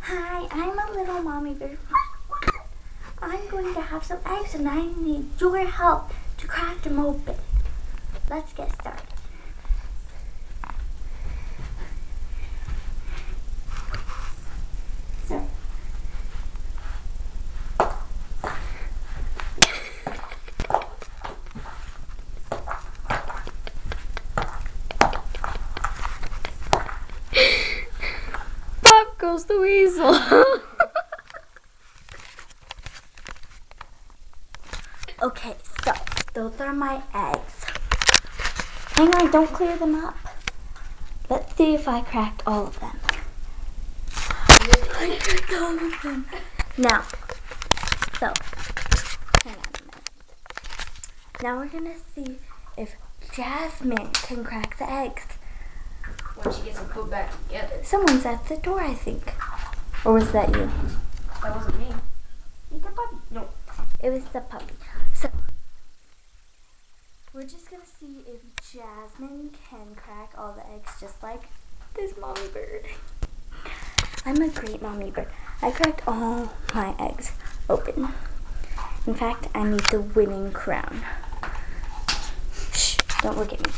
Hi, I'm a little mommy bird. I'm going to have some eggs and I need your help to crack them open. Let's get started. So, Pop goes the weasel. okay, so those are my eggs. Hang on, don't clear them up. Let's see if I cracked all of them. I cracked all of them. Now, so, hang on a minute. Now we're gonna see if Jasmine can crack the eggs. When she gets them put back together. Someone's at the door, I think. Or was that you? That wasn't me. Eat the puppy. No. It was the puppy. So, we're just gonna see if Jasmine can crack all the eggs just like this mommy bird. I'm a great mommy bird. I cracked all my eggs open. In fact, I need the winning crown. Shh, don't look at me.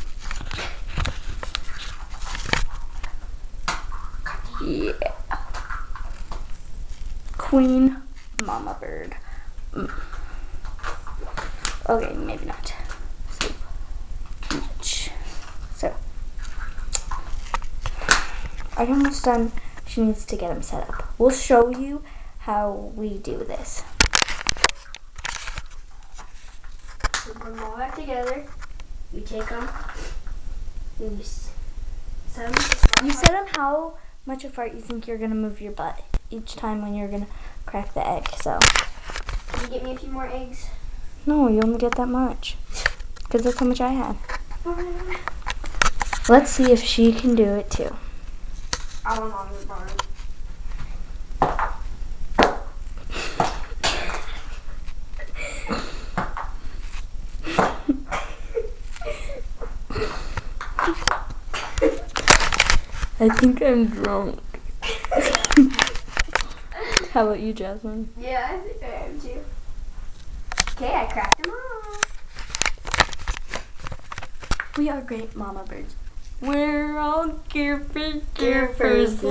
Yeah. Queen mama bird. Okay, maybe not. So much. So, I'm almost done. She needs to get them set up. We'll show you how we do this. We put them all back together. You take them. You set them. You said on how much apart you think you're gonna move your butt each time when you're gonna crack the egg. So, Can you get me a few more eggs? no, you only get that much because that's how much I had. Let's see if she can do it too. I want on the barn. I think I'm drunk. How about you, Jasmine? Yeah, I think I am too. Okay, I cracked them all. We are great mama birds. We're all goofy Goofers. goofers.